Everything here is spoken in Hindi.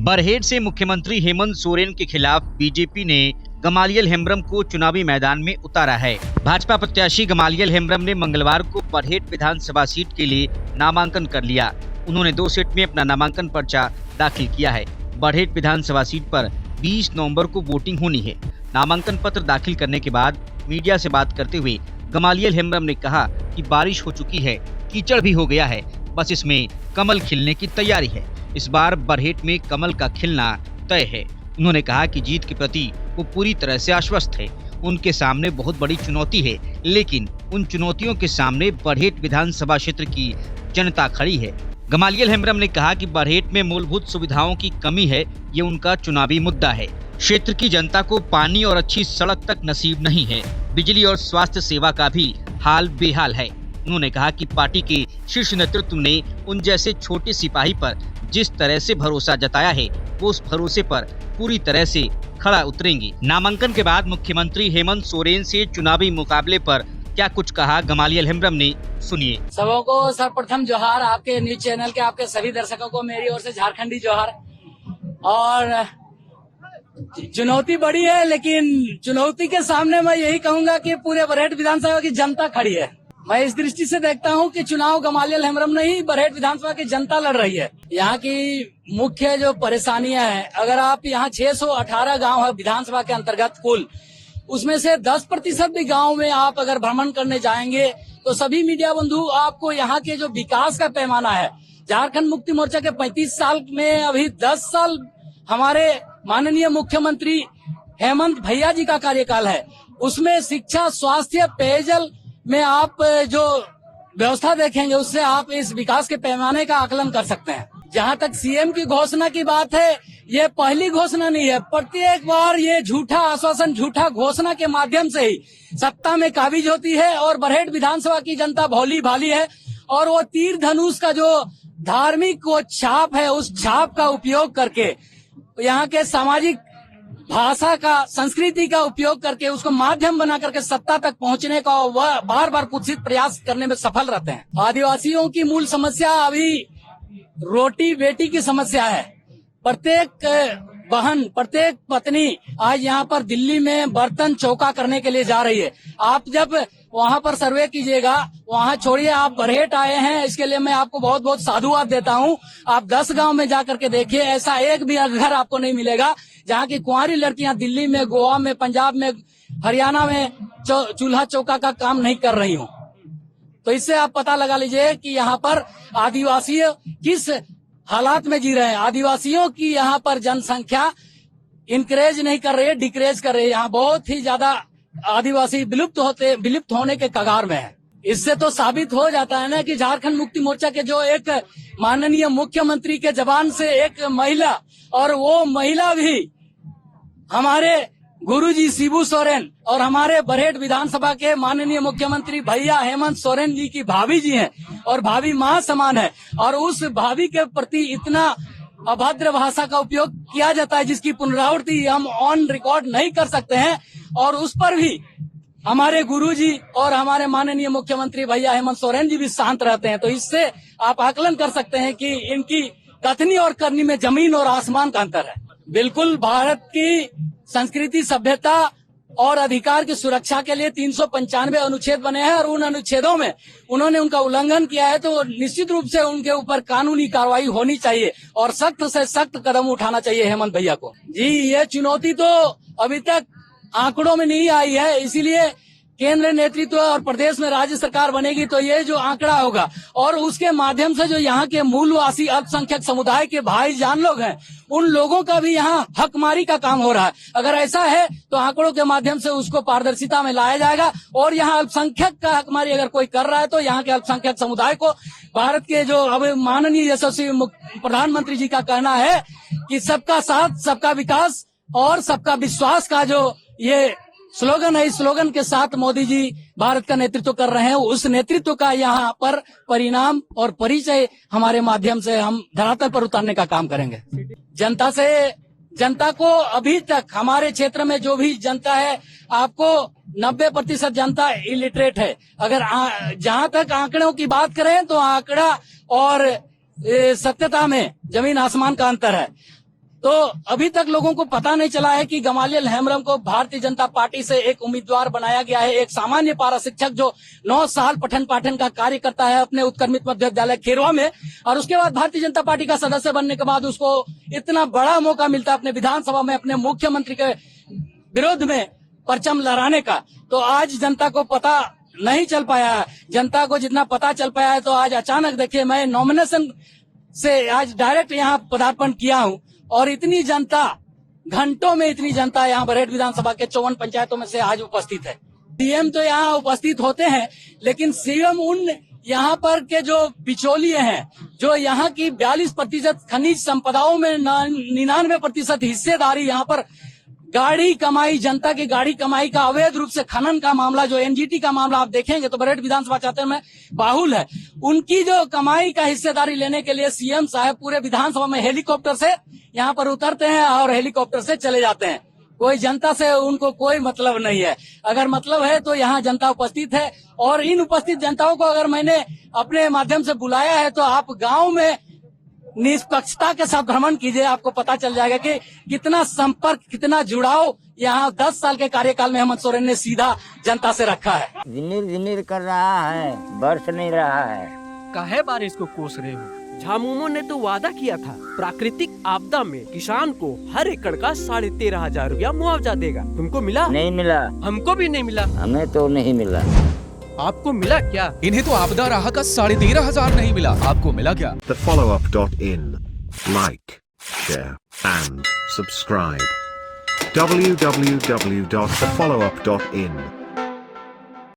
बरहेट से मुख्यमंत्री हेमंत सोरेन के खिलाफ बीजेपी ने गमालियल हेम्ब्रम को चुनावी मैदान में उतारा है। भाजपा प्रत्याशी गमालियल हेम्ब्रम ने मंगलवार को बरहेट विधानसभा सीट के लिए नामांकन कर लिया। उन्होंने 2 सीट में अपना नामांकन पर्चा दाखिल किया है। बरहेट विधानसभा सीट पर 20 नवंबर को वोटिंग होनी है। नामांकन पत्र दाखिल करने के बाद मीडिया से बात करते हुए गमालियल हेम्ब्रम ने कहा कि बारिश हो चुकी है, कीचड़ भी हो गया है, बस इसमें कमल खिलने की तैयारी है। इस बार बरहेट में कमल का खिलना तय है। उन्होंने कहा कि जीत के प्रति वो पूरी तरह से आश्वस्त है। उनके सामने बहुत बड़ी चुनौती है, लेकिन उन चुनौतियों के सामने बरहेट विधानसभा क्षेत्र की जनता खड़ी है। गमालियल हेम्ब्रम ने कहा कि बरहेट में मूलभूत सुविधाओं की कमी है, ये उनका चुनावी मुद्दा है। क्षेत्र की जनता को पानी और अच्छी सड़क तक नसीब नहीं है। बिजली और स्वास्थ्य सेवा का भी हाल बेहाल है। उन्होंने कहा कि पार्टी के शीर्ष नेतृत्व ने उन जैसे छोटे सिपाही पर जिस तरह से भरोसा जताया है, वो उस भरोसे पर पूरी तरह से खड़ा उतरेंगी। नामांकन के बाद मुख्यमंत्री हेमंत सोरेन से चुनावी मुकाबले पर क्या कुछ कहा गमालियल हेम्ब्रम ने, सुनिए। सबको सर्वप्रथम जोहार, आपके न्यूज चैनल के आपके सभी दर्शकों को मेरी ओर से झारखंडी जोहार। और चुनौती बड़ी है, लेकिन चुनौती के सामने मैं यही कहूंगा कि पूरे बरहेट विधानसभा की जनता खड़ी है। मैं इस दृष्टि से देखता हूं कि चुनाव गमालियल हेम्ब्रम नहीं, बरहेट विधानसभा की जनता लड़ रही है। यहाँ की मुख्य जो परेशानियां हैं, अगर आप यहाँ 618 गांव है विधानसभा के अंतर्गत कुल, उसमें से 10% भी गांव में आप अगर भ्रमण करने जाएंगे तो सभी मीडिया बंधु आपको यहाँ के जो विकास का पैमाना है, झारखंड मुक्ति मोर्चा के 35 साल में अभी 10 साल हमारे माननीय मुख्यमंत्री हेमंत भैया जी का कार्यकाल है। उसमें शिक्षा, स्वास्थ्य, पेयजल में आप जो व्यवस्था देखेंगे, उससे आप इस विकास के पैमाने का आकलन कर सकते हैं। जहां तक सीएम की घोषणा की बात है, ये पहली घोषणा नहीं है। प्रत्येक बार ये झूठा आश्वासन, झूठा घोषणा के माध्यम से ही सत्ता में काबिज होती है। और बरहेट विधानसभा की जनता भोली भाली है, और वो तीर धनुष का जो धार्मिक वो छाप है, उस छाप का उपयोग करके यहाँ के सामाजिक भाषा का, संस्कृति का उपयोग करके उसको माध्यम बना करके सत्ता तक पहुंचने का वह बार बार कुत्सित प्रयास करने में सफल रहते हैं। आदिवासियों की मूल समस्या अभी रोटी बेटी की समस्या है। प्रत्येक बहन, प्रत्येक पत्नी आज यहाँ पर दिल्ली में बर्तन चौका करने के लिए जा रही है। आप जब वहाँ पर सर्वे कीजिएगा, वहाँ छोड़िए, आप बरहेट आए हैं, इसके लिए मैं आपको बहुत बहुत साधुवाद देता हूँ। आप 10 गांव में जा करके देखिए, ऐसा एक भी घर आपको नहीं मिलेगा जहाँ की कुंवारी लड़कियां दिल्ली में, गोवा में, पंजाब में, हरियाणा में चूल्हा चौका का काम नहीं कर रही हूँ। तो इससे आप पता लगा लीजिए कि यहाँ पर आदिवासी किस हालात में जी रहे हैं। आदिवासियों की यहाँ पर जनसंख्या इंक्रेज नहीं कर रही है, डिक्रेज कर रही है। यहाँ बहुत ही ज्यादा आदिवासी विलुप्त होने के कगार में है। इससे तो साबित हो जाता है ना कि झारखंड मुक्ति मोर्चा के जो एक माननीय मुख्यमंत्री के जबान से एक महिला, और वो महिला भी हमारे गुरुजी शिबू सोरेन और हमारे बरहेट विधानसभा के माननीय मुख्यमंत्री भैया हेमंत सोरेन जी की भाभी जी हैं, और भाभी मां समान है। और उस भाभी के प्रति इतना अभद्र भाषा का उपयोग किया जाता है, जिसकी पुनरावृत्ति हम ऑन रिकॉर्ड नहीं कर सकते हैं। और उस पर भी हमारे गुरुजी और हमारे माननीय मुख्यमंत्री भैया हेमंत सोरेन जी भी शांत रहते हैं। तो इससे आप आकलन कर सकते हैं कि इनकी कथनी और करनी में जमीन और आसमान का अंतर है। बिल्कुल भारत की संस्कृति, सभ्यता और अधिकार की सुरक्षा के लिए 395 अनुच्छेद बने हैं, और उन अनुच्छेदों में उन्होंने उनका उल्लंघन किया है तो निश्चित रूप से उनके ऊपर कानूनी कार्रवाई होनी चाहिए और सख्त से सख्त कदम उठाना चाहिए हेमंत भैया को। जी, ये चुनौती तो अभी तक आंकड़ों में नहीं आई है, इसीलिए केंद्र नेतृत्व और प्रदेश में राज्य सरकार बनेगी तो ये जो आंकड़ा होगा, और उसके माध्यम से जो यहाँ के मूलवासी अल्पसंख्यक समुदाय के भाईजान लोग हैं, उन लोगों का भी यहाँ हकमारी का काम हो रहा है। अगर ऐसा है तो आंकड़ों के माध्यम से उसको पारदर्शिता में लाया जाएगा, और यहाँ अल्पसंख्यक का हकमारी अगर कोई कर रहा है तो यहाँ के अल्पसंख्यक समुदाय को भारत के जो अब माननीय यशस्वी प्रधानमंत्री जी का कहना है कि सबका साथ, सबका विकास और सबका विश्वास का जो ये स्लोगन है, इस स्लोगन के साथ मोदी जी भारत का नेतृत्व कर रहे हैं। उस नेतृत्व का यहाँ पर परिणाम और परिचय हमारे माध्यम से हम धरातल पर उतारने का काम करेंगे। जनता को अभी तक हमारे क्षेत्र में जो भी जनता है, आपको 90% जनता इलिटरेट है। अगर जहाँ तक आंकड़ों की बात करें तो आंकड़ा और सत्यता में जमीन आसमान का अंतर है। तो अभी तक लोगों को पता नहीं चला है कि गमालियल हेम्ब्रम को भारतीय जनता पार्टी से एक उम्मीदवार बनाया गया है। एक सामान्य पारा शिक्षक जो 9 साल पठन पाठन का कार्य करता है अपने उत्क्रमित मध्य विद्यालय खेरवा में, और उसके बाद भारतीय जनता पार्टी का सदस्य बनने के बाद उसको इतना बड़ा मौका मिलता है अपने विधानसभा में अपने मुख्यमंत्री के विरोध में परचम लहराने का। तो आज जनता को पता नहीं चल पाया है। जनता को जितना पता चल पाया है तो आज अचानक देखिए मैं नॉमिनेशन से आज डायरेक्ट यहाँ पदार्पण किया हूँ, और इतनी जनता, घंटों में इतनी जनता यहाँ बरहेट विधानसभा के 54 पंचायतों में से आज उपस्थित है। सीएम तो यहाँ उपस्थित होते हैं, लेकिन सीएम उन यहाँ पर के जो बिचौलिए हैं, जो यहाँ की 42% खनिज संपदाओं में 99% हिस्सेदारी, यहाँ पर गाड़ी कमाई, जनता की गाड़ी कमाई का अवैध रूप से खनन का मामला, जो एनजीटी का मामला आप देखेंगे तो बरहेट विधानसभा क्षेत्र में बाहुल है। उनकी जो कमाई का हिस्सेदारी लेने के लिए सीएम साहब पूरे विधानसभा में हेलीकॉप्टर से यहाँ पर उतरते हैं और हेलीकॉप्टर से चले जाते हैं। कोई जनता से उनको कोई मतलब नहीं है। अगर मतलब है तो यहाँ जनता उपस्थित है, और इन उपस्थित जनताओं को अगर मैंने अपने माध्यम से बुलाया है तो आप गाँव में निष्पक्षता के साथ भ्रमण कीजिए, आपको पता चल जाएगा कि कितना संपर्क, कितना जुड़ाव यहाँ 10 साल के कार्यकाल में हेमंत सोरेन ने सीधा जनता से रखा है। जिमिर जिमिर कर रहा है, बरस नहीं रहा है। काहे बारिश को कोस रहे हो? झामुमो ने तो वादा किया था प्राकृतिक आपदा में किसान को हर एकड़ का 13,500 रुपया मुआवजा देगा। तुमको मिला? नहीं मिला। हमको भी नहीं मिला। हमें तो नहीं मिला। आपको मिला क्या? इन्हें तो आपदा राहत का 13,500 नहीं मिला, आपको मिला क्या? TheFollowUp.in. Like, share and subscribe. www.thefollowup.in